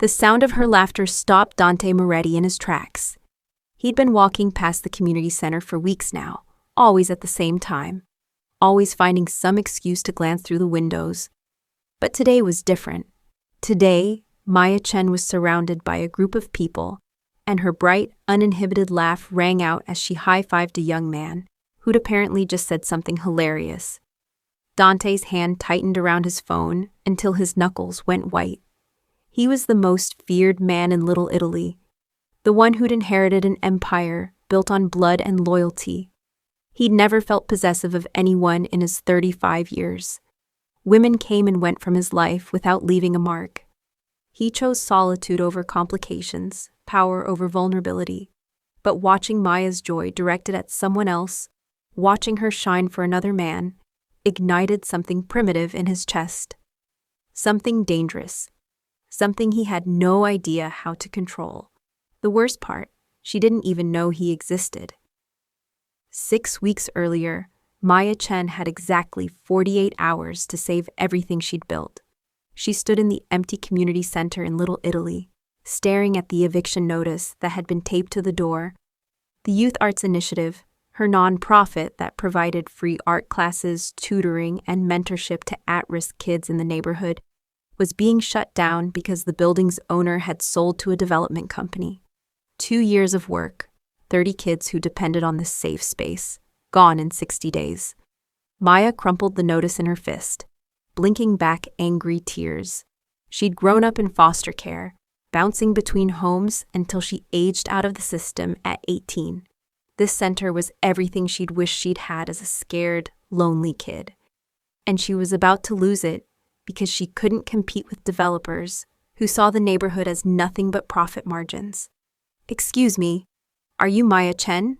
The sound of her laughter stopped Dante Moretti in his tracks. He'd been walking past the community center for weeks now, always at the same time, always finding some excuse to glance through the windows. But today was different. Today, Maya Chen was surrounded by a group of people, and her bright, uninhibited laugh rang out as she high-fived a young man who'd apparently just said something hilarious. Dante's hand tightened around his phone until his knuckles went white. He was the most feared man in Little Italy, the one who'd inherited an empire built on blood and loyalty. He'd never felt possessive of anyone in his 35 years. Women came and went from his life without leaving a mark. He chose solitude over complications, power over vulnerability. But watching Maya's joy directed at someone else, watching her shine for another man, ignited something primitive in his chest. Something dangerous. Something he had no idea how to control. The worst part, she didn't even know he existed. 6 weeks earlier, Maya Chen had exactly 48 hours to save everything she'd built. She stood in the empty community center in Little Italy, staring at the eviction notice that had been taped to the door. The Youth Arts Initiative, her nonprofit that provided free art classes, tutoring, and mentorship to at-risk kids in the neighborhood, was being shut down because the building's owner had sold to a development company. 2 years of work, 30 kids who depended on this safe space, gone in 60 days. Maya crumpled the notice in her fist, blinking back angry tears. She'd grown up in foster care, bouncing between homes until she aged out of the system at 18. This center was everything she'd wished she'd had as a scared, lonely kid. And she was about to lose it because she couldn't compete with developers who saw the neighborhood as nothing but profit margins. "Excuse me, are you Maya Chen?"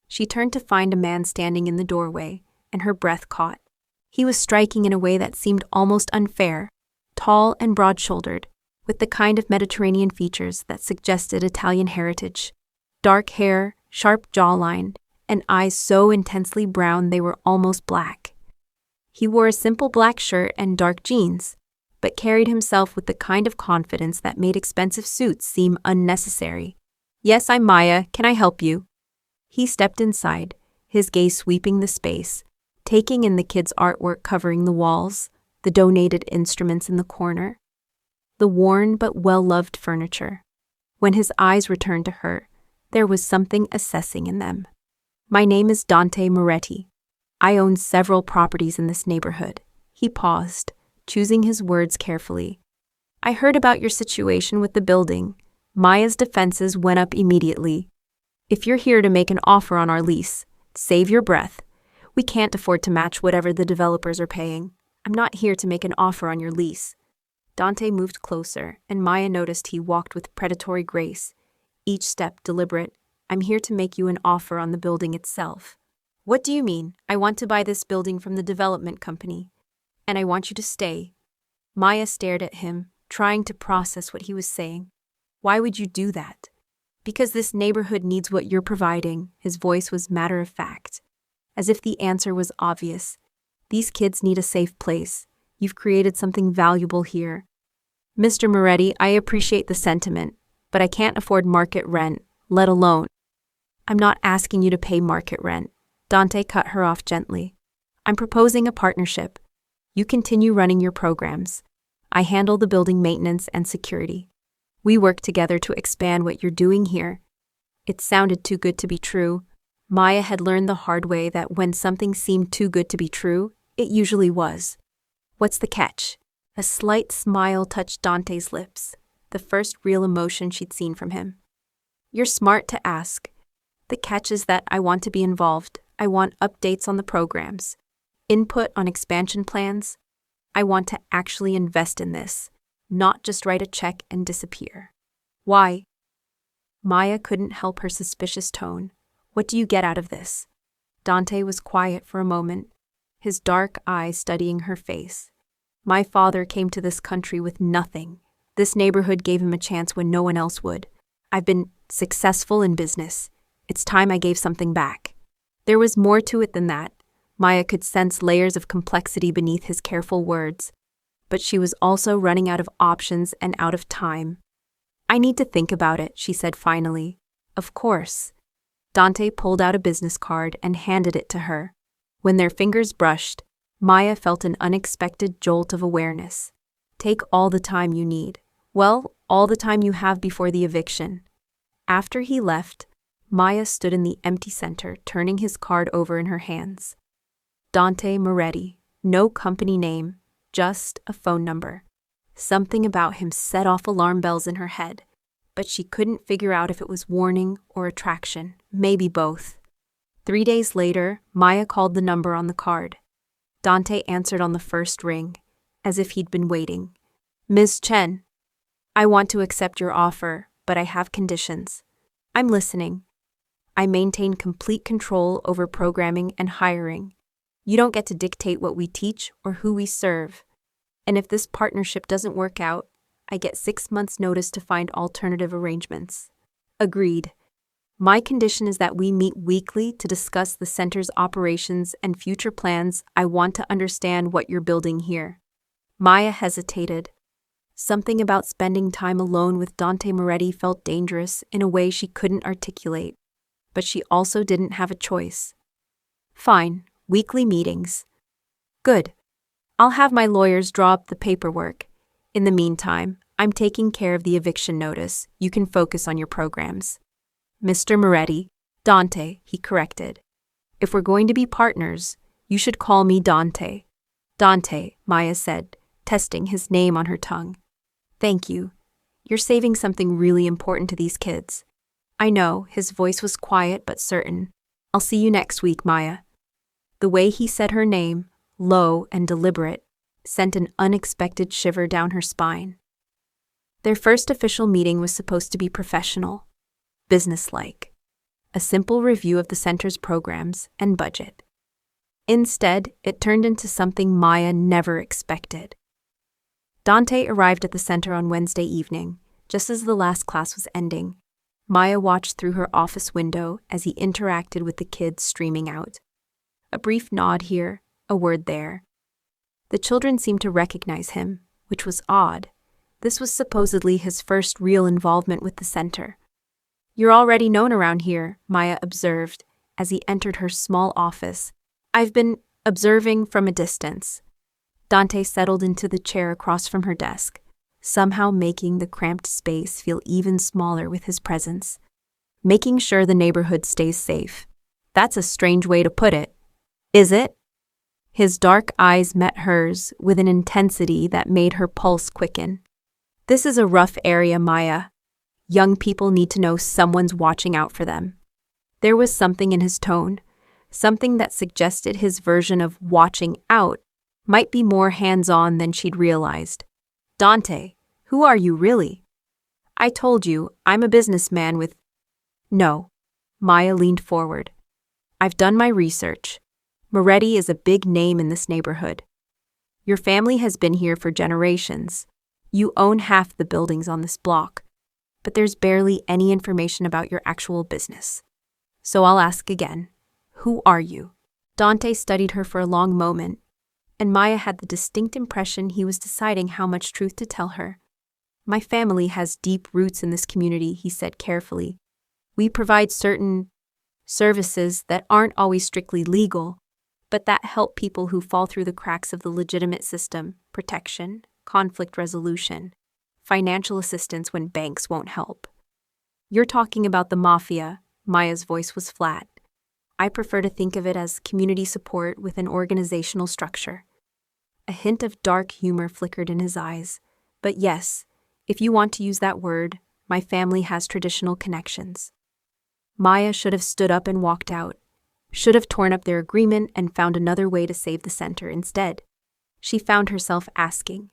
She turned to find a man standing in the doorway, and her breath caught. He was striking in a way that seemed almost unfair, tall and broad-shouldered, with the kind of Mediterranean features that suggested Italian heritage. Dark hair, sharp jawline, and eyes so intensely brown they were almost black. He wore a simple black shirt and dark jeans, but carried himself with the kind of confidence that made expensive suits seem unnecessary. "Yes, I'm Maya. Can I help you?" He stepped inside, his gaze sweeping the space, taking in the kids' artwork covering the walls, the donated instruments in the corner, the worn but well-loved furniture. When his eyes returned to her, there was something assessing in them. "My name is Dante Moretti. I own several properties in this neighborhood." He paused, choosing his words carefully. "I heard about your situation with the building." Maya's defenses went up immediately. "If you're here to make an offer on our lease, save your breath. We can't afford to match whatever the developers are paying. I'm not here to make an offer on your lease." Dante moved closer, and Maya noticed he walked with predatory grace, each step deliberate. "I'm here to make you an offer on the building itself." "What do you mean? I want to buy this building from the development company, and I want you to stay." Maya stared at him, trying to process what he was saying. "Why would you do that?" "Because this neighborhood needs what you're providing." His voice was matter-of-fact, as if the answer was obvious. "These kids need a safe place. You've created something valuable here." "Mr. Moretti, I appreciate the sentiment, but I can't afford market rent, let alone—" "I'm not asking you to pay market rent." Dante cut her off gently. "I'm proposing a partnership. You continue running your programs. I handle the building maintenance and security. We work together to expand what you're doing here." It sounded too good to be true. Maya had learned the hard way that when something seemed too good to be true, it usually was. "What's the catch?" A slight smile touched Dante's lips, the first real emotion she'd seen from him. "You're smart to ask. The catch is that I want to be involved. I want updates on the programs, input on expansion plans. I want to actually invest in this, not just write a check and disappear." "Why?" Maya couldn't help her suspicious tone. "What do you get out of this?" Dante was quiet for a moment, his dark eyes studying her face. "My father came to this country with nothing. This neighborhood gave him a chance when no one else would. I've been successful in business. It's time I gave something back." There was more to it than that. Maya could sense layers of complexity beneath his careful words. But she was also running out of options and out of time. I need to think about it, she said finally. Of course. Dante pulled out a business card and handed it to her. When their fingers brushed, Maya felt an unexpected jolt of awareness. Take all the time you need. Well, all the time you have before the eviction. After he left, Maya stood in the empty center, turning his card over in her hands. Dante Moretti, no company name, just a phone number. Something about him set off alarm bells in her head, but she couldn't figure out if it was warning or attraction, maybe both. 3 days later, Maya called the number on the card. Dante answered on the first ring, as if he'd been waiting. Ms. Chen, I want to accept your offer, but I have conditions. I'm listening. I maintain complete control over programming and hiring. You don't get to dictate what we teach or who we serve. And if this partnership doesn't work out, I get 6 months' notice to find alternative arrangements. Agreed. My condition is that we meet weekly to discuss the center's operations and future plans. I want to understand what you're building here. Maya hesitated. Something about spending time alone with Dante Moretti felt dangerous in a way she couldn't articulate, but she also didn't have a choice. Fine, weekly meetings. Good. I'll have my lawyers draw up the paperwork. In the meantime, I'm taking care of the eviction notice. You can focus on your programs. Mr. Moretti, Dante, he corrected. If we're going to be partners, you should call me Dante. Dante, Maya said, testing his name on her tongue. Thank you. You're saving something really important to these kids. I know, his voice was quiet but certain. I'll see you next week, Maya. The way he said her name, low and deliberate, sent an unexpected shiver down her spine. Their first official meeting was supposed to be professional, businesslike, a simple review of the center's programs and budget. Instead, it turned into something Maya never expected. Dante arrived at the center on Wednesday evening, just as the last class was ending. Maya watched through her office window as he interacted with the kids streaming out. A brief nod here, a word there. The children seemed to recognize him, which was odd. This was supposedly his first real involvement with the center. You're already known around here, Maya observed as he entered her small office. I've been observing from a distance. Dante settled into the chair across from her desk, somehow making the cramped space feel even smaller with his presence. Making sure the neighborhood stays safe. That's a strange way to put it. Is it? His dark eyes met hers with an intensity that made her pulse quicken. This is a rough area, Maya. Young people need to know someone's watching out for them. There was something in his tone, something that suggested his version of watching out might be more hands-on than she'd realized. Dante, who are you really? I told you, I'm a businessman with... No. Maya leaned forward. I've done my research. Moretti is a big name in this neighborhood. Your family has been here for generations. You own half the buildings on this block, but there's barely any information about your actual business. So I'll ask again, who are you? Dante studied her for a long moment, and Maya had the distinct impression he was deciding how much truth to tell her. My family has deep roots in this community, he said carefully. We provide certain services that aren't always strictly legal, but that help people who fall through the cracks of the legitimate system, protection, conflict resolution, financial assistance when banks won't help. You're talking about the mafia, Maya's voice was flat. I prefer to think of it as community support with an organizational structure. A hint of dark humor flickered in his eyes. But yes, if you want to use that word, my family has traditional connections. Maya should have stood up and walked out, should have torn up their agreement and found another way to save the center instead. She found herself asking,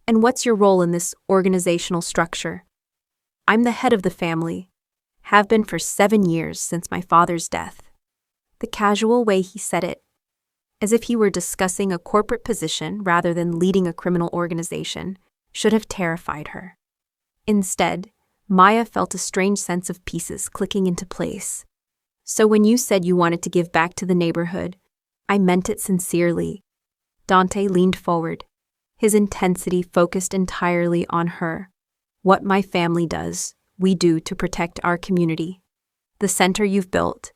and what's your role in this organizational structure? I'm the head of the family, have been for 7 years since my father's death. The casual way he said it, as if he were discussing a corporate position rather than leading a criminal organization, should have terrified her. Instead, Maya felt a strange sense of pieces clicking into place. So when you said you wanted to give back to the neighborhood, I meant it sincerely. Dante leaned forward, his intensity focused entirely on her. What my family does, we do to protect our community. The center you've built,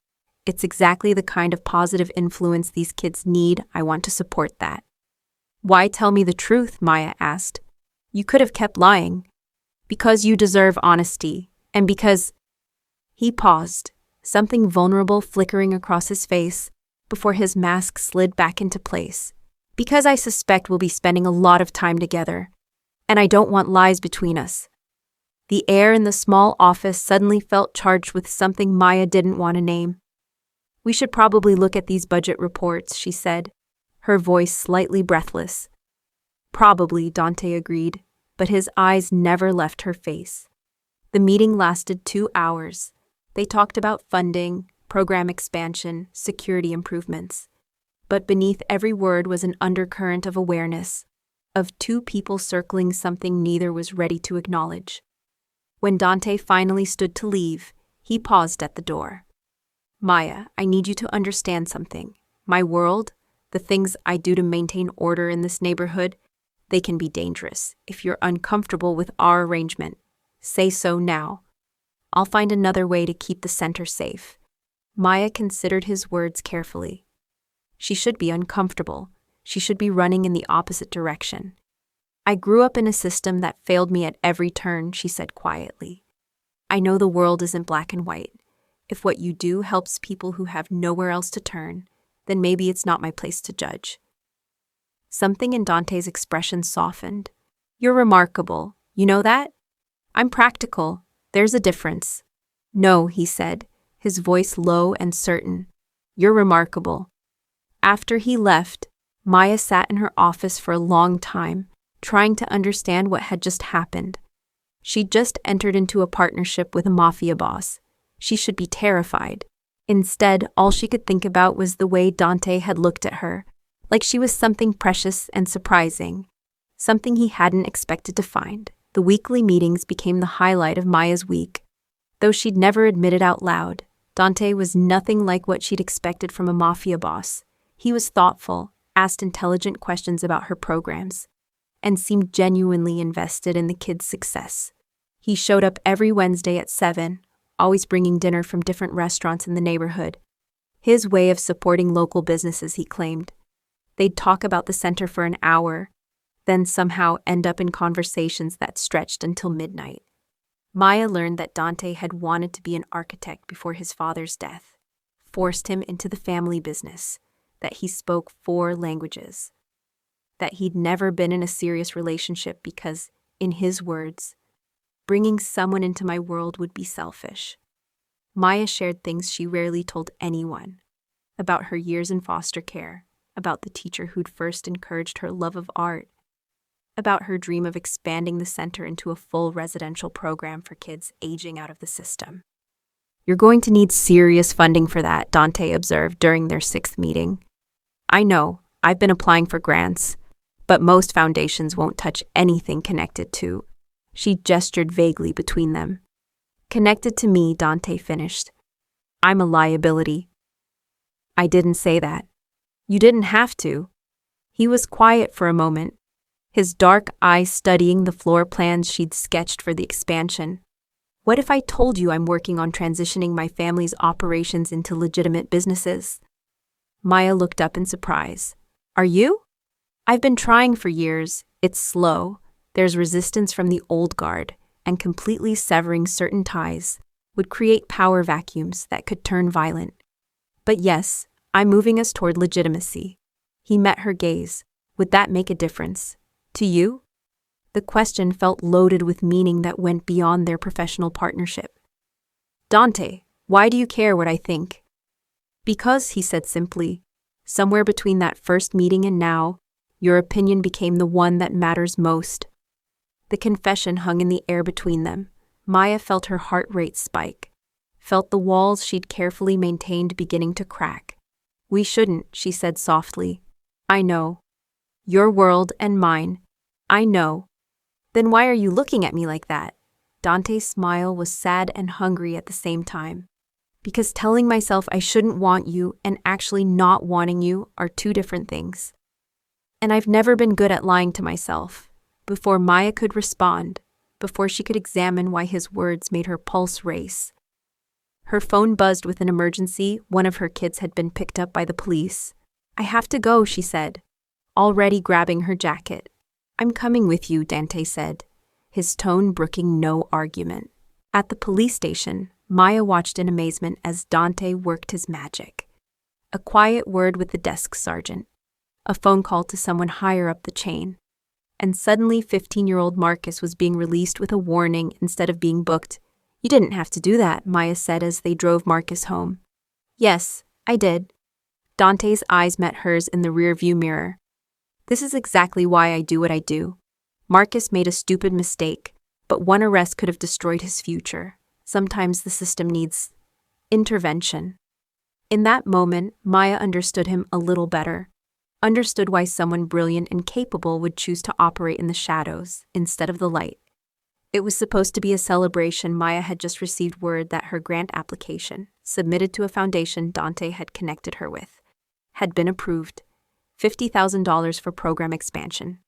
it's exactly the kind of positive influence these kids need. I want to support that." "Why tell me the truth?" Maya asked. "You could have kept lying." "Because you deserve honesty, and because—" He paused, something vulnerable flickering across his face before his mask slid back into place. "Because I suspect we'll be spending a lot of time together, and I don't want lies between us." The air in the small office suddenly felt charged with something Maya didn't want to name. "We should probably look at these budget reports," she said, her voice slightly breathless. "Probably," Dante agreed, but his eyes never left her face. The meeting lasted 2 hours. They talked about funding, program expansion, security improvements. But beneath every word was an undercurrent of awareness, of two people circling something neither was ready to acknowledge. When Dante finally stood to leave, he paused at the door. "Maya, I need you to understand something. My world, the things I do to maintain order in this neighborhood, they can be dangerous. If you're uncomfortable with our arrangement, say so now. I'll find another way to keep the center safe." Maya considered his words carefully. She should be uncomfortable. She should be running in the opposite direction. "I grew up in a system that failed me at every turn," she said quietly. "I know the world isn't black and white. If what you do helps people who have nowhere else to turn, then maybe it's not my place to judge." Something in Dante's expression softened. "You're remarkable. You know that? I'm practical. There's a difference." "No," he said, his voice low and certain. "You're remarkable." After he left, Maya sat in her office for a long time, trying to understand what had just happened. She'd just entered into a partnership with a mafia boss. She should be terrified. Instead, all she could think about was the way Dante had looked at her, like she was something precious and surprising, something he hadn't expected to find. The weekly meetings became the highlight of Maya's week. Though she'd never admit it out loud, Dante was nothing like what she'd expected from a mafia boss. He was thoughtful, asked intelligent questions about her programs, and seemed genuinely invested in the kids' success. He showed up every Wednesday at 7, always bringing dinner from different restaurants in the neighborhood. His way of supporting local businesses, he claimed. They'd talk about the center for an hour, then somehow end up in conversations that stretched until midnight. Maya learned that Dante had wanted to be an architect before his father's death, forced him into the family business, that he spoke 4 languages, that he'd never been in a serious relationship because, in his words, bringing someone into my world would be selfish. Maya shared things she rarely told anyone, about her years in foster care, about the teacher who'd first encouraged her love of art, about her dream of expanding the center into a full residential program for kids aging out of the system. "You're going to need serious funding for that," Dante observed during their 6th meeting. "I know, I've been applying for grants, but most foundations won't touch anything connected to—" She gestured vaguely between them. "Connected to me," Dante finished. "I'm a liability." "I didn't say that." "You didn't have to." He was quiet for a moment, his dark eyes studying the floor plans she'd sketched for the expansion. "What if I told you I'm working on transitioning my family's operations into legitimate businesses?" Maya looked up in surprise. "Are you?" "I've been trying for years. It's slow. There's resistance from the old guard, and completely severing certain ties would create power vacuums that could turn violent. But yes, I'm moving us toward legitimacy." He met her gaze. "Would that make a difference? To you?" The question felt loaded with meaning that went beyond their professional partnership. "Dante, why do you care what I think?" "Because," he said simply, "somewhere between that first meeting and now, your opinion became the one that matters most." The confession hung in the air between them. Maya felt her heart rate spike, felt the walls she'd carefully maintained beginning to crack. "We shouldn't," she said softly. "I know. Your world and mine. I know." "Then why are you looking at me like that?" Dante's smile was sad and hungry at the same time. "Because telling myself I shouldn't want you and actually not wanting you are 2 different things. And I've never been good at lying to myself." Before Maya could respond, before she could examine why his words made her pulse race. Her phone buzzed with an emergency. One of her kids had been picked up by the police. "I have to go," she said, already grabbing her jacket. "I'm coming with you," Dante said, his tone brooking no argument. At the police station, Maya watched in amazement as Dante worked his magic. A quiet word with the desk sergeant, a phone call to someone higher up the chain, and suddenly 15-year-old Marcus was being released with a warning instead of being booked. "You didn't have to do that," Maya said as they drove Marcus home. "Yes, I did." Dante's eyes met hers in the rearview mirror. "This is exactly why I do what I do. Marcus made a stupid mistake, but one arrest could have destroyed his future. Sometimes the system needs intervention." In that moment, Maya understood him a little better, understood why someone brilliant and capable would choose to operate in the shadows instead of the light. It was supposed to be a celebration. Maya had just received word that her grant application, submitted to a foundation Dante had connected her with, had been approved. $50,000 for program expansion.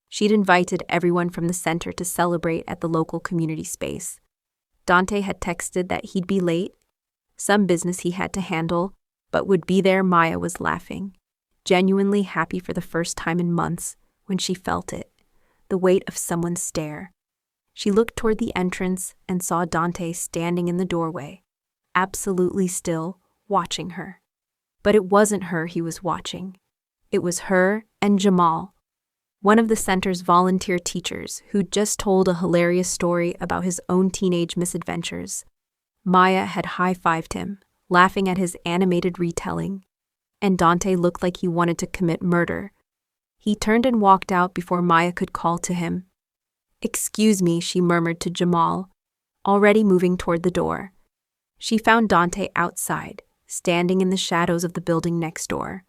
She'd invited everyone from the center to celebrate at the local community space. Dante had texted that he'd be late, some business he had to handle, but would be there. Maya was laughing, genuinely happy for the first time in months when she felt it, the weight of someone's stare. She looked toward the entrance and saw Dante standing in the doorway, absolutely still, watching her. But it wasn't her he was watching. It was her and Jamal, one of the center's volunteer teachers who'd just told a hilarious story about his own teenage misadventures. Maya had high-fived him, laughing at his animated retelling, and Dante looked like he wanted to commit murder. He turned and walked out before Maya could call to him. "Excuse me," she murmured to Jamal, already moving toward the door. She found Dante outside, standing in the shadows of the building next door.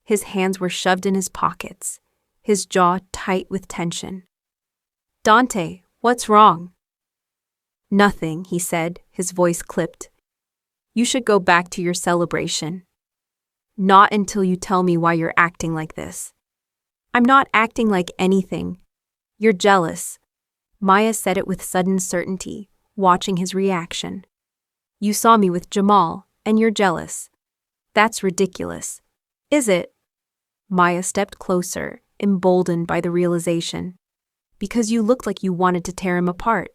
His hands were shoved in his pockets, his jaw tight with tension. "Dante, what's wrong?" "Nothing," he said, his voice clipped. "You should go back to your celebration." "Not until you tell me why you're acting like this." "I'm not acting like anything. You're jealous." Maya said it with sudden certainty, watching his reaction. "You saw me with Jamal, and you're jealous. That's ridiculous." "Is it?" Maya stepped closer, emboldened by the realization. "Because you looked like you wanted to tear him apart."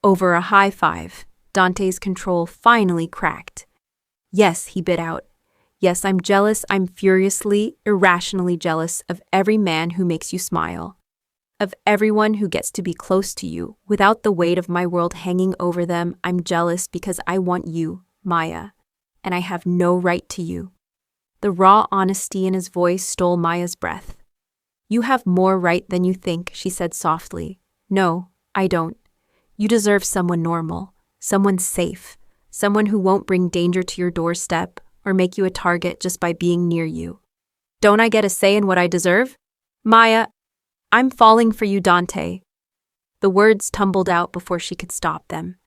Over a high five, Dante's control finally cracked. "Yes," he bit out. "Yes, I'm jealous. I'm furiously, irrationally jealous of every man who makes you smile. Of everyone who gets to be close to you without the weight of my world hanging over them. I'm jealous because I want you, Maya, and I have no right to you." The raw honesty in his voice stole Maya's breath. "You have more right than you think," she said softly. "No, I don't. You deserve someone normal, someone safe, someone who won't bring danger to your doorstep or make you a target just by being near you." "Don't I get a say in what I deserve?" "Maya, I'm falling for you, Dante." The words tumbled out before she could stop them.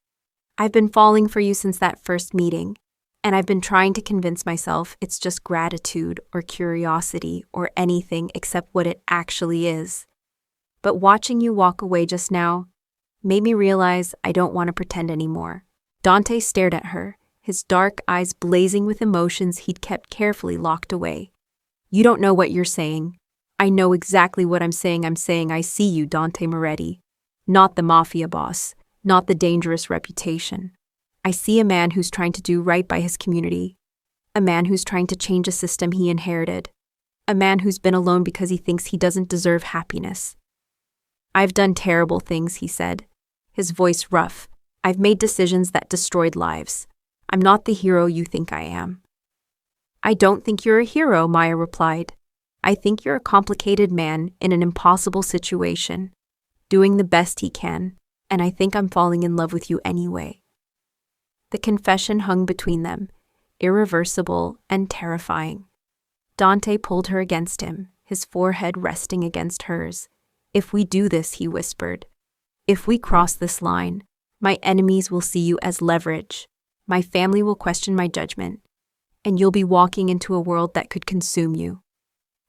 "I've been falling for you since that first meeting, and I've been trying to convince myself it's just gratitude or curiosity or anything except what it actually is. But watching you walk away just now made me realize I don't want to pretend anymore." Dante stared at her, his dark eyes blazing with emotions he'd kept carefully locked away. "You don't know what you're saying." "I know exactly what I'm saying. I'm saying I see you, Dante Moretti. Not the mafia boss, not the dangerous reputation. I see a man who's trying to do right by his community, a man who's trying to change a system he inherited, a man who's been alone because he thinks he doesn't deserve happiness." "I've done terrible things," he said, his voice rough. "I've made decisions that destroyed lives. I'm not the hero you think I am." "I don't think you're a hero," Maya replied. "I think you're a complicated man in an impossible situation, doing the best he can, and I think I'm falling in love with you anyway." The confession hung between them, irreversible and terrifying. Dante pulled her against him, his forehead resting against hers. "If we do this," he whispered, "if we cross this line, my enemies will see you as leverage. My family will question my judgment, and you'll be walking into a world that could consume you."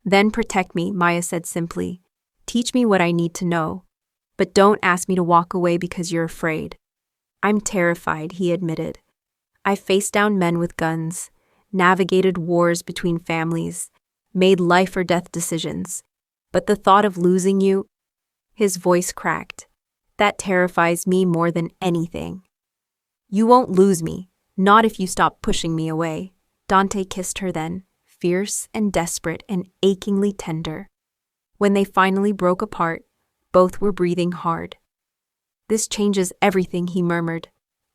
"Then protect me," Maya said simply. "Teach me what I need to know. But don't ask me to walk away because you're afraid. I'm terrified, he admitted. I've faced down men with guns, navigated wars between families, made life or death decisions. But the thought of losing you, his voice cracked, that terrifies me more than anything. You won't lose me, not if you stop pushing me away. Dante kissed her then, fierce and desperate and achingly tender. When they finally broke apart, both were breathing hard. This changes everything, he murmured.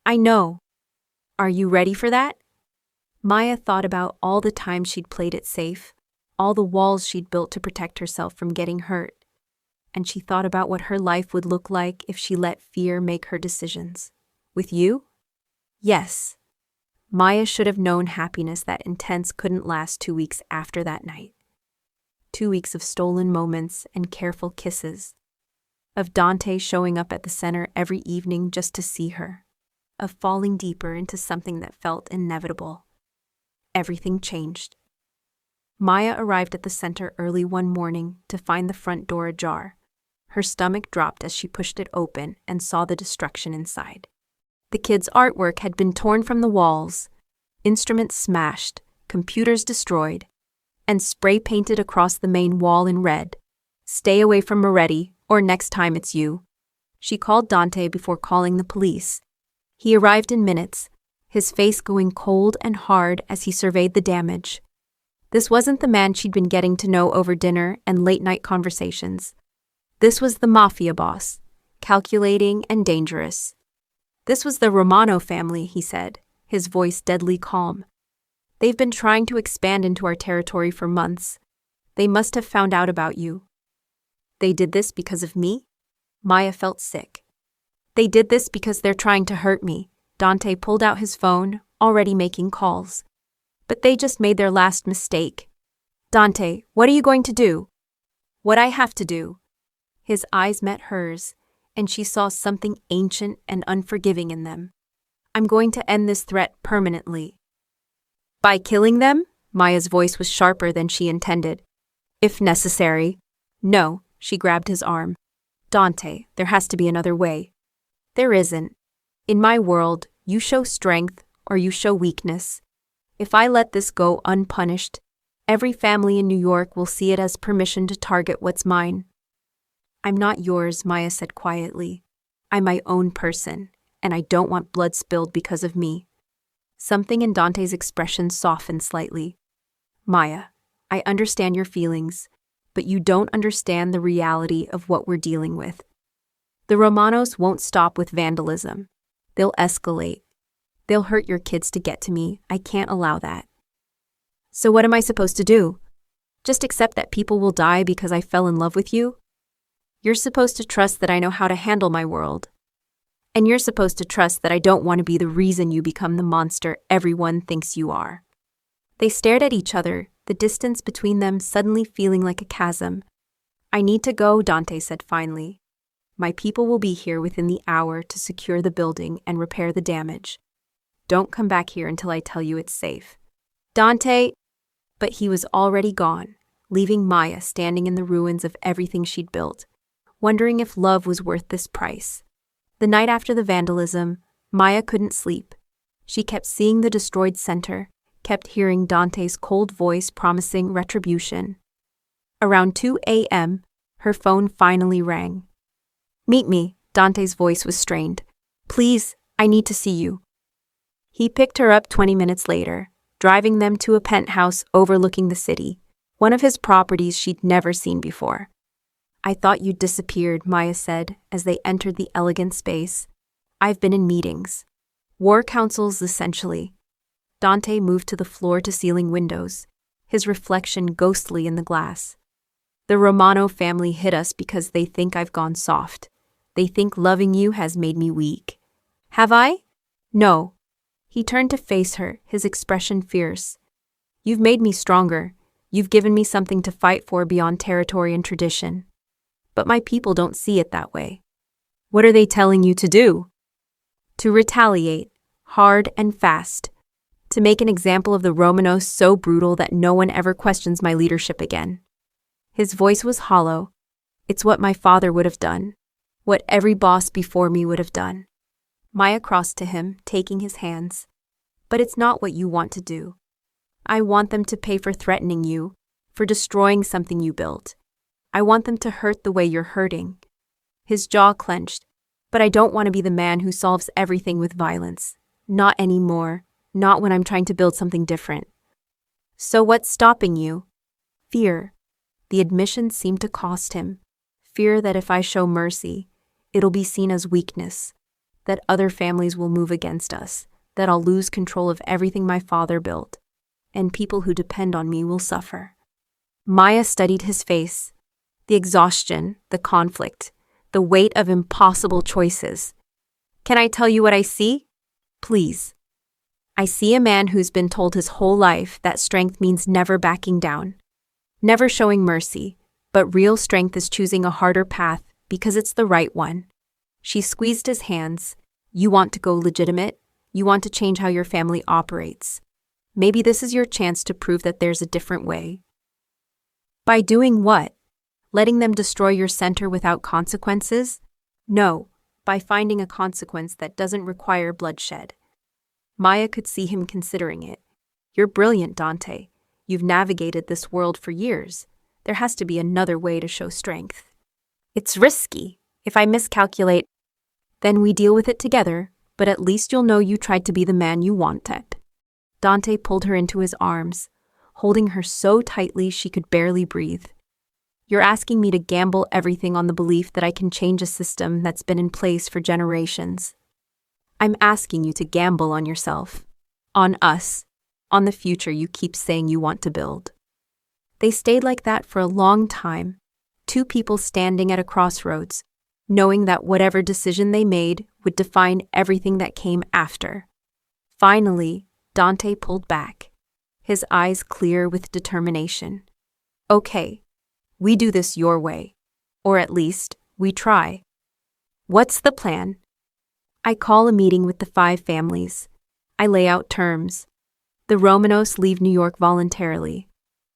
I know. Are you ready for that? Maya thought about all the times she'd played it safe, all the walls she'd built to protect herself from getting hurt. And she thought about what her life would look like if she let fear make her decisions. With you? Yes. Maya should have known happiness that intense couldn't last 2 weeks after that night. 2 weeks of stolen moments and careful kisses. Of Dante showing up at the center every evening just to see her. Of falling deeper into something that felt inevitable. Everything changed. Maya arrived at the center early one morning to find the front door ajar. Her stomach dropped as she pushed it open and saw the destruction inside. The kids' artwork had been torn from the walls, instruments smashed, computers destroyed, and spray painted across the main wall in red. Stay away from Moretti, or next time it's you. She called Dante before calling the police. He arrived in minutes, his face going cold and hard as he surveyed the damage. This wasn't the man she'd been getting to know over dinner and late-night conversations. This was the mafia boss, calculating and dangerous. This was the Romano family, he said, his voice deadly calm. They've been trying to expand into our territory for months. They must have found out about you. They did this because of me? Maya felt sick. They did this because they're trying to hurt me. Dante pulled out his phone, already making calls. But they just made their last mistake. Dante, what are you going to do? What I have to do. His eyes met hers, and she saw something ancient and unforgiving in them. I'm going to end this threat permanently. By killing them? Maya's voice was sharper than she intended. If necessary. No, she grabbed his arm. Dante, there has to be another way. There isn't. In my world, you show strength or you show weakness. If I let this go unpunished, every family in New York will see it as permission to target what's mine. I'm not yours, Maya said quietly. I'm my own person, and I don't want blood spilled because of me. Something in Dante's expression softened slightly. Maya, I understand your feelings, but you don't understand the reality of what we're dealing with. The Romanos won't stop with vandalism. They'll escalate. They'll hurt your kids to get to me. I can't allow that. So what am I supposed to do? Just accept that people will die because I fell in love with you? You're supposed to trust that I know how to handle my world. And you're supposed to trust that I don't want to be the reason you become the monster everyone thinks you are. They stared at each other, the distance between them suddenly feeling like a chasm. I need to go, Dante said finally. My people will be here within the hour to secure the building and repair the damage. Don't come back here until I tell you it's safe. Dante! But he was already gone, leaving Maya standing in the ruins of everything she'd built, wondering if love was worth this price. The night after the vandalism, Maya couldn't sleep. She kept seeing the destroyed center, kept hearing Dante's cold voice promising retribution. Around 2 a.m., her phone finally rang. Meet me, Dante's voice was strained. Please, I need to see you. He picked her up 20 minutes later, driving them to a penthouse overlooking the city, one of his properties she'd never seen before. I thought you'd disappeared, Maya said as they entered the elegant space. I've been in meetings. War councils, essentially. Dante moved to the floor-to-ceiling windows, his reflection ghostly in the glass. The Romano family hit us because they think I've gone soft. They think loving you has made me weak. Have I? No. He turned to face her, his expression fierce. You've made me stronger. You've given me something to fight for beyond territory and tradition. But my people don't see it that way. What are they telling you to do? To retaliate, hard and fast. To make an example of the Romanos so brutal that no one ever questions my leadership again. His voice was hollow. It's what my father would have done. What every boss before me would have done. Maya crossed to him, taking his hands. But it's not what you want to do. I want them to pay for threatening you, for destroying something you built. I want them to hurt the way you're hurting. His jaw clenched. But I don't want to be the man who solves everything with violence. Not anymore. Not when I'm trying to build something different. So what's stopping you? Fear. The admission seemed to cost him. Fear that if I show mercy, it'll be seen as weakness, that other families will move against us, that I'll lose control of everything my father built, and people who depend on me will suffer. Maya studied his face. The exhaustion, the conflict, the weight of impossible choices. Can I tell you what I see? Please. I see a man who's been told his whole life that strength means never backing down, never showing mercy, but real strength is choosing a harder path because it's the right one. She squeezed his hands. You want to go legitimate? You want to change how your family operates. Maybe this is your chance to prove that there's a different way. By doing what? Letting them destroy your center without consequences? No, by finding a consequence that doesn't require bloodshed. Maya could see him considering it. You're brilliant, Dante. You've navigated this world for years. There has to be another way to show strength. It's risky. If I miscalculate, then we deal with it together, but at least you'll know you tried to be the man you wanted. Dante pulled her into his arms, holding her so tightly she could barely breathe. You're asking me to gamble everything on the belief that I can change a system that's been in place for generations. I'm asking you to gamble on yourself, on us, on the future you keep saying you want to build. They stayed like that for a long time, two people standing at a crossroads, knowing that whatever decision they made would define everything that came after. Finally, Dante pulled back, his eyes clear with determination. Okay, we do this your way, or at least, we try. What's the plan? I call a meeting with the 5 families. I lay out terms. The Romanos leave New York voluntarily,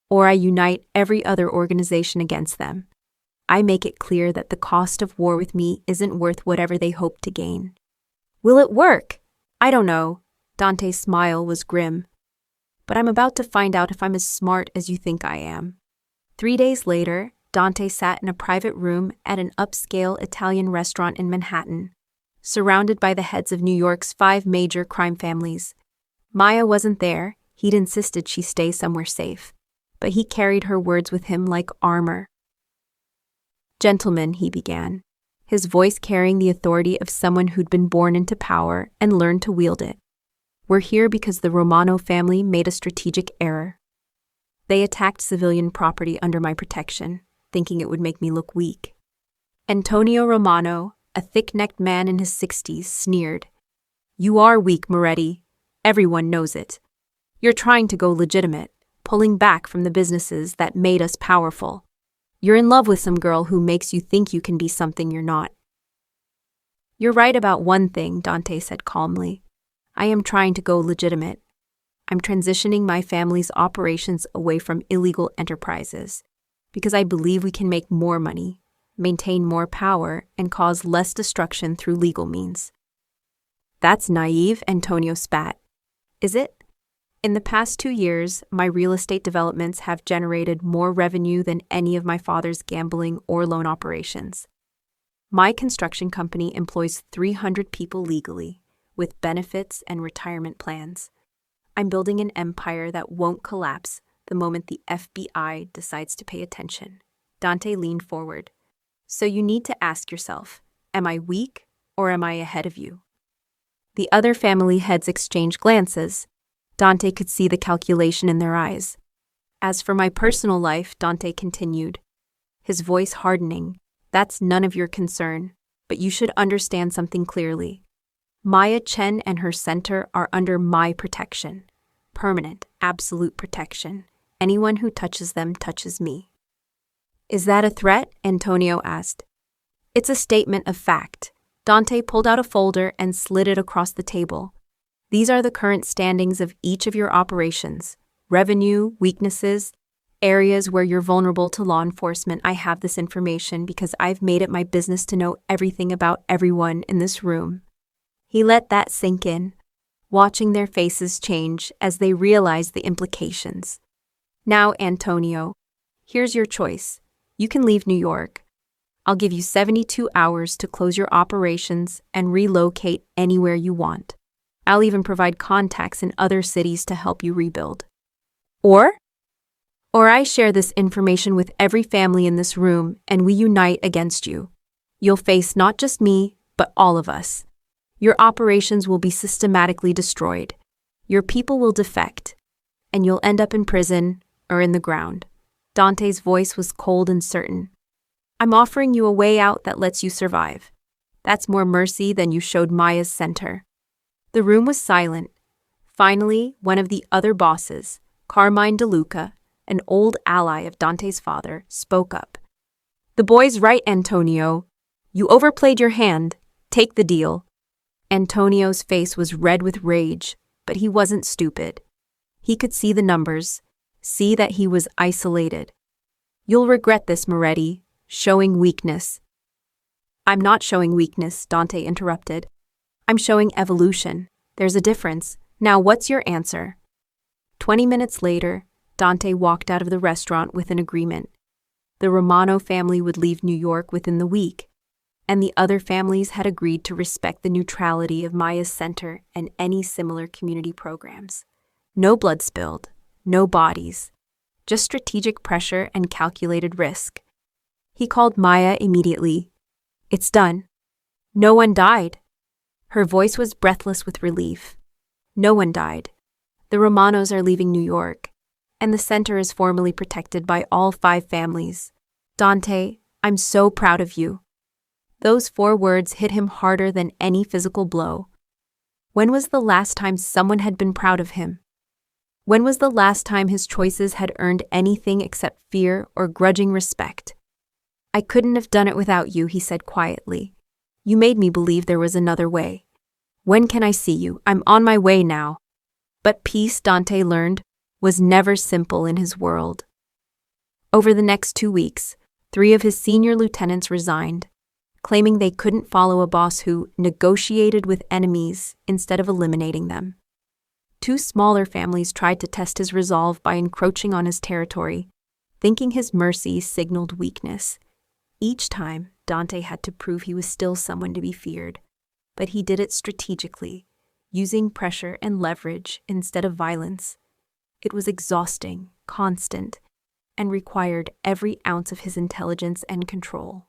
or I unite every other organization against them. I make it clear that the cost of war with me isn't worth whatever they hope to gain. Will it work? I don't know. Dante's smile was grim. But I'm about to find out if I'm as smart as you think I am. 3 days later, Dante sat in a private room at an upscale Italian restaurant in Manhattan, surrounded by the heads of New York's 5 major crime families. Maya wasn't there. He'd insisted she stay somewhere safe, but he carried her words with him like armor. Gentlemen, he began, his voice carrying the authority of someone who'd been born into power and learned to wield it. We're here because the Romano family made a strategic error. They attacked civilian property under my protection, thinking it would make me look weak. Antonio Romano, a thick-necked man in his 60s, sneered. You are weak, Moretti. Everyone knows it. You're trying to go legitimate, pulling back from the businesses that made us powerful. You're in love with some girl who makes you think you can be something you're not. You're right about one thing, Dante said calmly. I am trying to go legitimate. I'm transitioning my family's operations away from illegal enterprises because I believe we can make more money, maintain more power, and cause less destruction through legal means. That's naive, Antonio spat. Is it? In the past 2 years, my real estate developments have generated more revenue than any of my father's gambling or loan operations. My construction company employs 300 people legally, with benefits and retirement plans. I'm building an empire that won't collapse the moment the FBI decides to pay attention. Dante leaned forward. So you need to ask yourself, am I weak or am I ahead of you? The other family heads exchanged glances. Dante could see the calculation in their eyes. As for my personal life, Dante continued, his voice hardening, that's none of your concern, but you should understand something clearly. Maya Chen and her center are under my protection. Permanent, absolute protection. Anyone who touches them touches me. Is that a threat? Antonio asked. It's a statement of fact. Dante pulled out a folder and slid it across the table. These are the current standings of each of your operations, revenue, weaknesses, Areas where you're vulnerable to law enforcement, I have this information because I've made it my business to know everything about everyone in this room. He let that sink in, watching their faces change as they realized the implications. Now, Antonio, here's your choice. You can leave New York. I'll give you 72 hours to close your operations and relocate anywhere you want. I'll even provide contacts in other cities to help you rebuild. Or I share this information with every family in this room and we unite against you. You'll face not just me, but all of us. Your operations will be systematically destroyed. Your people will defect, and you'll end up in prison or in the ground. Dante's voice was cold and certain. I'm offering you a way out that lets you survive. That's more mercy than you showed Maya's center. The room was silent. Finally, one of the other bosses, Carmine DeLuca, an old ally of Dante's father, spoke up. The boy's right, Antonio. You overplayed your hand. Take the deal. Antonio's face was red with rage, but he wasn't stupid. He could see the numbers, see that he was isolated. You'll regret this, Moretti, showing weakness. I'm not showing weakness, Dante interrupted. I'm showing evolution. There's a difference. Now what's your answer? 20 minutes later, Dante walked out of the restaurant with an agreement. The Romano family would leave New York within the week, and the other families had agreed to respect the neutrality of Maya's center and any similar community programs. No blood spilled, no bodies, just strategic pressure and calculated risk. He called Maya immediately. It's done. No one died. Her voice was breathless with relief. No one died. The Romanos are leaving New York, and the center is formally protected by all 5 families. Dante, I'm so proud of you. Those 4 words hit him harder than any physical blow. When was the last time someone had been proud of him? When was the last time his choices had earned anything except fear or grudging respect? I couldn't have done it without you, he said quietly. You made me believe there was another way. When can I see you? I'm on my way now. But peace, Dante learned, was never simple in his world. Over the next 2 weeks, 3 of his senior lieutenants resigned, claiming they couldn't follow a boss who negotiated with enemies instead of eliminating them. 2 smaller families tried to test his resolve by encroaching on his territory, thinking his mercy signaled weakness. Each time, Dante had to prove he was still someone to be feared, but he did it strategically, using pressure and leverage instead of violence. It was exhausting, constant, and required every ounce of his intelligence and control.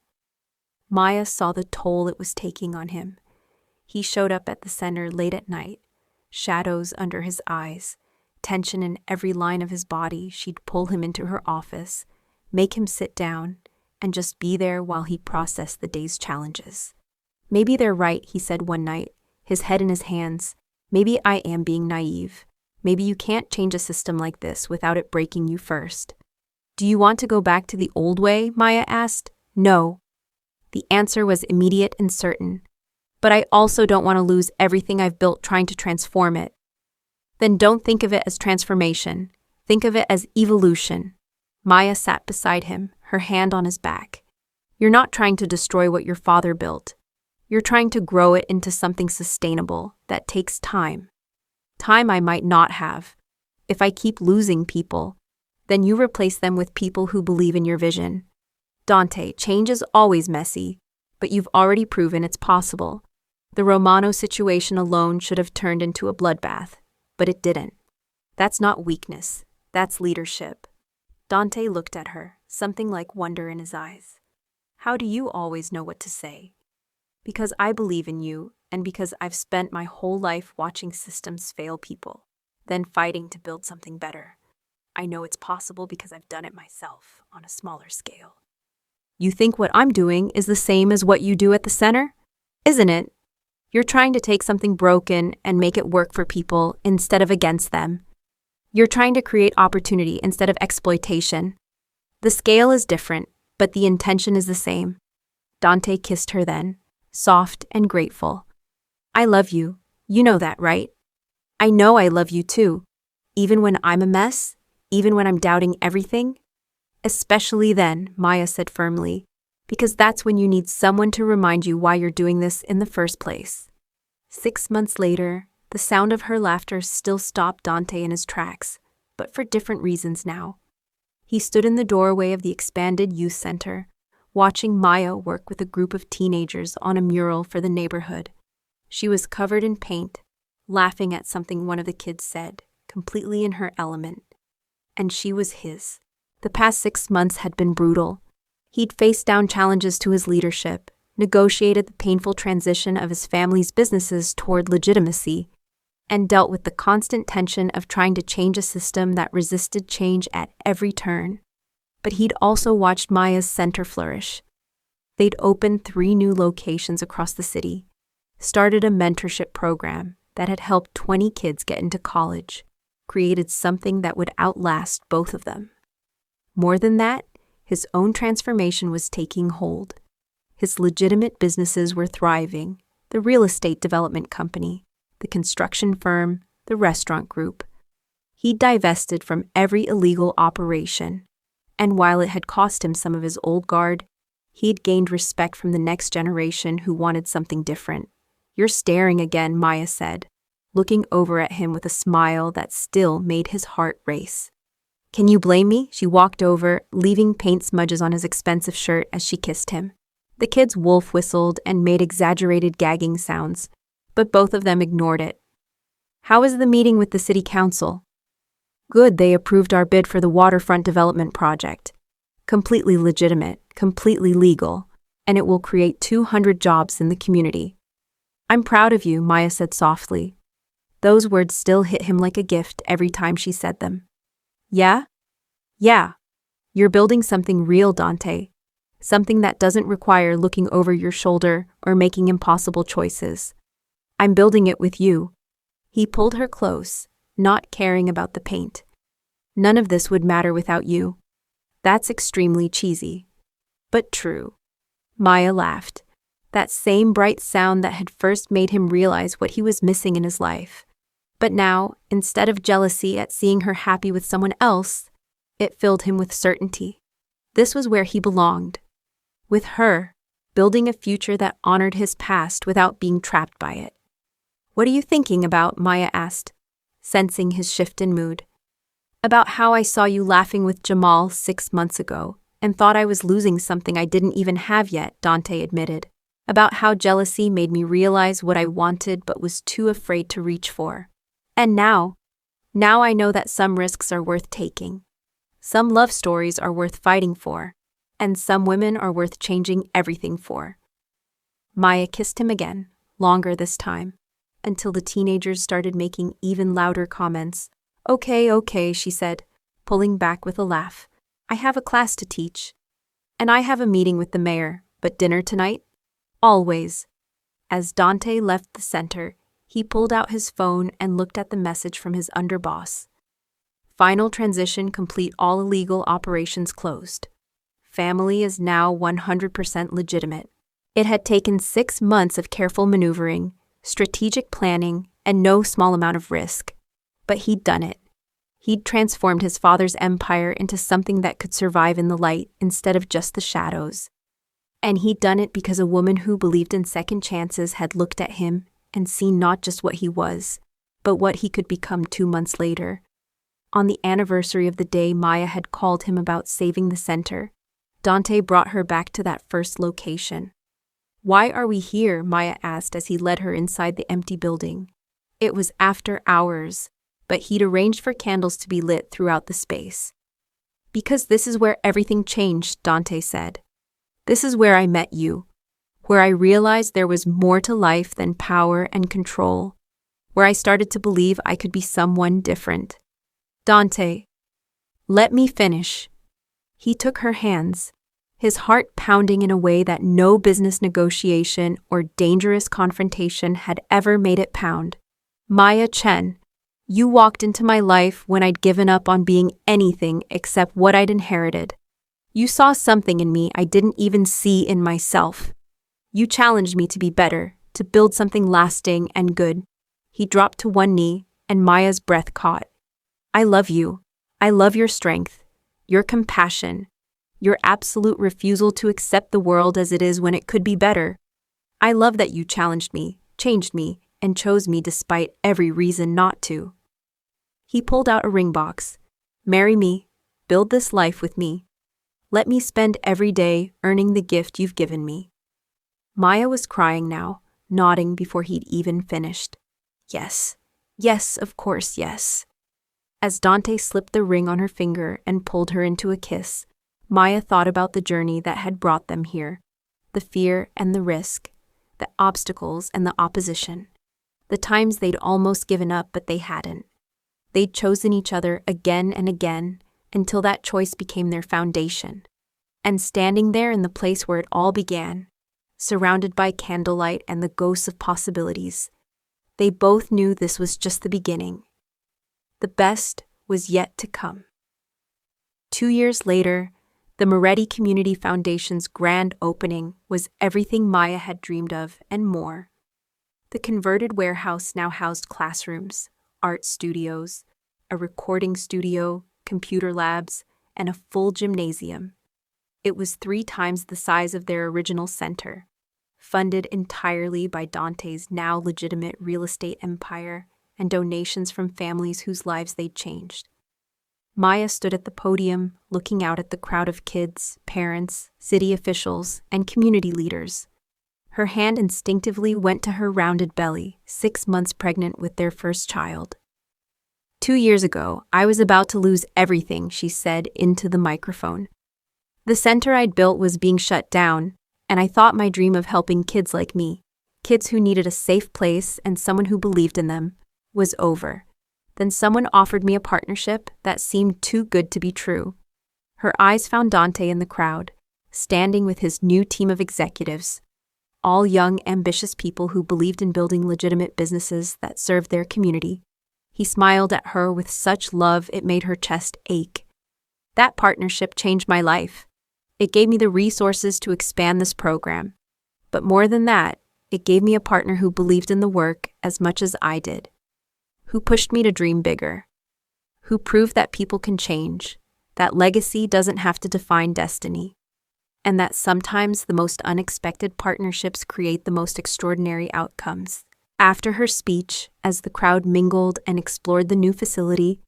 Maya saw the toll it was taking on him. He showed up at the center late at night, shadows under his eyes, tension in every line of his body. She'd pull him into her office, make him sit down, and just be there while he processed the day's challenges. Maybe they're right, he said one night, his head in his hands. Maybe I am being naive. Maybe you can't change a system like this without it breaking you first. Do you want to go back to the old way? Maya asked. No. The answer was immediate and certain. But I also don't want to lose everything I've built trying to transform it. Then don't think of it as transformation. Think of it as evolution. Maya sat beside him, her hand on his back. You're not trying to destroy what your father built. You're trying to grow it into something sustainable that takes time. Time I might not have. If I keep losing people, then you replace them with people who believe in your vision. Dante, change is always messy, but you've already proven it's possible. The Romano situation alone should have turned into a bloodbath, but it didn't. That's not weakness, that's leadership. Dante looked at her, something like wonder in his eyes. How do you always know what to say? Because I believe in you, and because I've spent my whole life watching systems fail people, then fighting to build something better. I know it's possible because I've done it myself on a smaller scale. You think what I'm doing is the same as what you do at the center? Isn't it? You're trying to take something broken and make it work for people instead of against them. You're trying to create opportunity instead of exploitation. The scale is different, but the intention is the same. Dante kissed her then, soft and grateful. I love you. You know that, right? I know I love you too. Even when I'm a mess, even when I'm doubting everything? Especially then, Maya said firmly, because that's when you need someone to remind you why you're doing this in the first place. 6 months later, the sound of her laughter still stopped Dante in his tracks, but for different reasons now. He stood in the doorway of the expanded youth center, watching Maya work with a group of teenagers on a mural for the neighborhood. She was covered in paint, laughing at something one of the kids said, completely in her element. And she was his. The past 6 months had been brutal. He'd faced down challenges to his leadership, negotiated the painful transition of his family's businesses toward legitimacy, and dealt with the constant tension of trying to change a system that resisted change at every turn. But he'd also watched Maya's center flourish. They'd opened 3 new locations across the city, started a mentorship program that had helped 20 kids get into college, created something that would outlast both of them. More than that, his own transformation was taking hold. His legitimate businesses were thriving, the real estate development company, the construction firm, the restaurant group. He divested from every illegal operation, and while it had cost him some of his old guard, he'd gained respect from the next generation who wanted something different. "You're staring again," Maya said, looking over at him with a smile that still made his heart race. "Can you blame me?" She walked over, leaving paint smudges on his expensive shirt as she kissed him. The kids wolf whistled and made exaggerated gagging sounds, but both of them ignored it. "How was the meeting with the city council?" "Good, they approved our bid for the waterfront development project. Completely legitimate, completely legal, and it will create 200 jobs in the community." "I'm proud of you," Maya said softly. Those words still hit him like a gift every time she said them. "Yeah? Yeah. You're building something real, Dante. Something that doesn't require looking over your shoulder or making impossible choices. I'm building it with you." He pulled her close, not caring about the paint. "None of this would matter without you." That's extremely cheesy, but true. Maya laughed, that same bright sound that had first made him realize what he was missing in his life. But now, instead of jealousy at seeing her happy with someone else, it filled him with certainty. This was where he belonged. With her, building a future that honored his past without being trapped by it. "What are you thinking about?" Maya asked, sensing his shift in mood. "About how I saw you laughing with Jamal 6 months ago and thought I was losing something I didn't even have yet," Dante admitted. "About how jealousy made me realize what I wanted but was too afraid to reach for. And now I know that some risks are worth taking. Some love stories are worth fighting for, and some women are worth changing everything for." Maya kissed him again, longer this time, until the teenagers started making even louder comments. Okay, she said, pulling back with a laugh. "I have a class to teach. And I have a meeting with the mayor, but dinner tonight? Always." As Dante left the center, he pulled out his phone and looked at the message from his underboss. "Final transition complete, all illegal operations closed. Family is now 100% legitimate." It had taken 6 months of careful maneuvering, strategic planning, and no small amount of risk. But he'd done it. He'd transformed his father's empire into something that could survive in the light instead of just the shadows. And he'd done it because a woman who believed in second chances had looked at him and seen not just what he was, but what he could become 2 months later. On the anniversary of the day Maya had called him about saving the center, Dante brought her back to that first location. "Why are we here?" Maya asked as he led her inside the empty building. It was after hours, but he'd arranged for candles to be lit throughout the space. "Because this is where everything changed," Dante said. "This is where I met you, where I realized there was more to life than power and control, where I started to believe I could be someone different." "Dante, let me finish." He took her hands, his heart pounding in a way that no business negotiation or dangerous confrontation had ever made it pound. "Maya Chen, you walked into my life when I'd given up on being anything except what I'd inherited. You saw something in me I didn't even see in myself. You challenged me to be better, to build something lasting and good." He dropped to one knee, and Maya's breath caught. "I love you. I love your strength, your compassion, your absolute refusal to accept the world as it is when it could be better. I love that you challenged me, changed me, and chose me despite every reason not to." He pulled out a ring box. "Marry me, build this life with me. Let me spend every day earning the gift you've given me." Maya was crying now, nodding before he'd even finished. Yes, yes, of course, yes. As Dante slipped the ring on her finger and pulled her into a kiss, Maya thought about the journey that had brought them here, the fear and the risk, the obstacles and the opposition, the times they'd almost given up but they hadn't. They'd chosen each other again and again until that choice became their foundation. And standing there in the place where it all began, surrounded by candlelight and the ghosts of possibilities, they both knew this was just the beginning. The best was yet to come. 2 years later, the Moretti Community Foundation's grand opening was everything Maya had dreamed of and more. The converted warehouse now housed classrooms, art studios, a recording studio, computer labs, and a full gymnasium. It was 3 times the size of their original center, funded entirely by Dante's now legitimate real estate empire and donations from families whose lives they'd changed. Maya stood at the podium, looking out at the crowd of kids, parents, city officials, and community leaders. Her hand instinctively went to her rounded belly, 6 months pregnant with their first child. 2 years ago, I was about to lose everything, she said into the microphone. The center I'd built was being shut down, and I thought my dream of helping kids like me, kids who needed a safe place and someone who believed in them, was over. Then someone offered me a partnership that seemed too good to be true. Her eyes found Dante in the crowd, standing with his new team of executives, all young, ambitious people who believed in building legitimate businesses that served their community. He smiled at her with such love it made her chest ache. That partnership changed my life. It gave me the resources to expand this program. But more than that, it gave me a partner who believed in the work as much as I did, who pushed me to dream bigger, who proved that people can change, that legacy doesn't have to define destiny, and that sometimes the most unexpected partnerships create the most extraordinary outcomes. After her speech, as the crowd mingled and explored the new facility,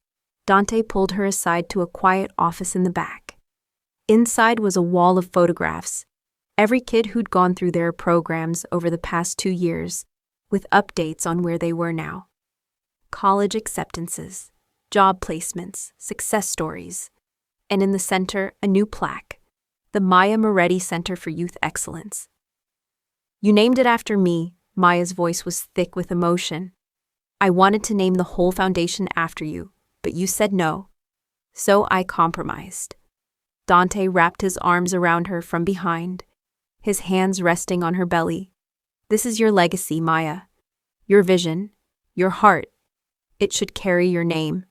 Dante pulled her aside to a quiet office in the back. Inside was a wall of photographs, every kid who'd gone through their programs over the past 2 years, with updates on where they were now. College acceptances, job placements, success stories, and in the center, a new plaque, the Maya Moretti Center for Youth Excellence. "You named it after me," Maya's voice was thick with emotion. "I wanted to name the whole foundation after you, but you said no. So I compromised." Dante wrapped his arms around her from behind, his hands resting on her belly. "This is your legacy, Maya. Your vision, your heart. It should carry your name."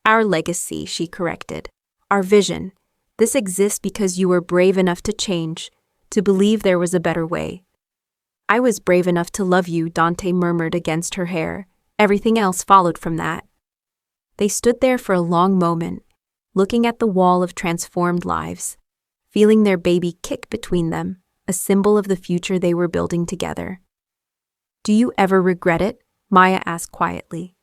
"Our legacy," she corrected. "Our vision. This exists because you were brave enough to change, to believe there was a better way." "I was brave enough to love you," Dante murmured against her hair. Everything else followed from that. They stood there for a long moment, looking at the wall of transformed lives, feeling their baby kick between them, a symbol of the future they were building together. "Do you ever regret it?" Maya asked quietly.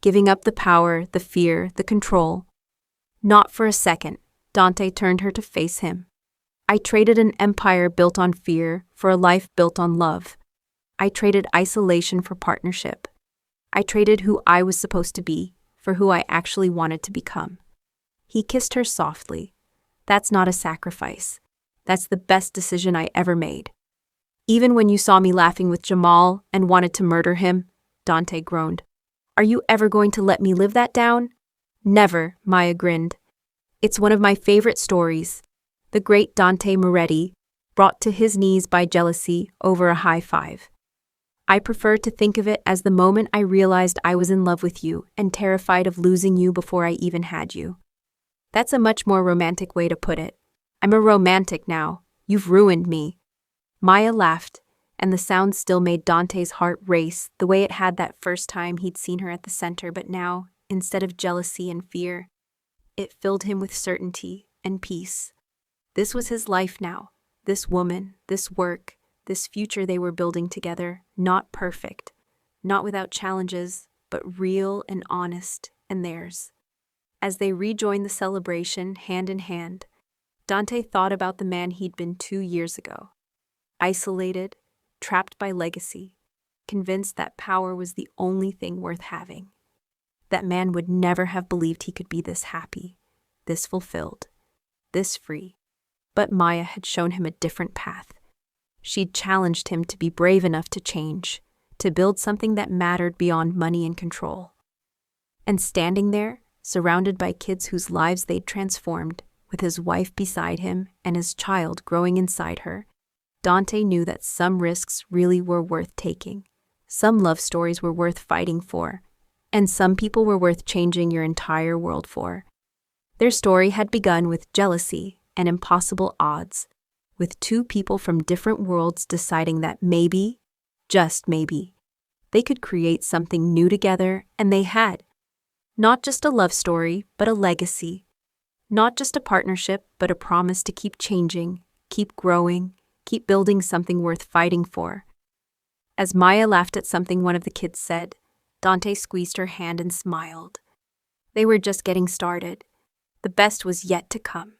"Giving up the power, the fear, the control?" "Not for a second." Dante turned her to face him. "I traded an empire built on fear for a life built on love. I traded isolation for partnership. I traded who I was supposed to be for who I actually wanted to become." He kissed her softly. "That's not a sacrifice. That's the best decision I ever made." "Even when you saw me laughing with Jamal and wanted to murder him," Dante groaned. "Are you ever going to let me live that down?" "Never," Maya grinned. "It's one of my favorite stories. The great Dante Moretti, brought to his knees by jealousy over a high five. I prefer to think of it as the moment I realized I was in love with you and terrified of losing you before I even had you." "That's a much more romantic way to put it. I'm a romantic now. You've ruined me." Maya laughed, and the sound still made Dante's heart race the way it had that first time he'd seen her at the center, but now, instead of jealousy and fear, It filled him with certainty and peace. This was his life now. This woman, this work, this future they were building together, not perfect, not without challenges, but real and honest and theirs. As they rejoined the celebration hand in hand, Dante thought about the man he'd been 2 years ago. Isolated, trapped by legacy, convinced that power was the only thing worth having. That man would never have believed he could be this happy, this fulfilled, this free. But Maya had shown him a different path. She'd challenged him to be brave enough to change, to build something that mattered beyond money and control. And standing there, surrounded by kids whose lives they'd transformed, with his wife beside him and his child growing inside her, Dante knew that some risks really were worth taking. Some love stories were worth fighting for, and some people were worth changing your entire world for. Their story had begun with jealousy and impossible odds, with 2 people from different worlds deciding that maybe, just maybe, they could create something new together, and they had. Not just a love story, but a legacy. Not just a partnership, but a promise to keep changing, keep growing, keep building something worth fighting for. As Maya laughed at something one of the kids said, Dante squeezed her hand and smiled. They were just getting started. The best was yet to come.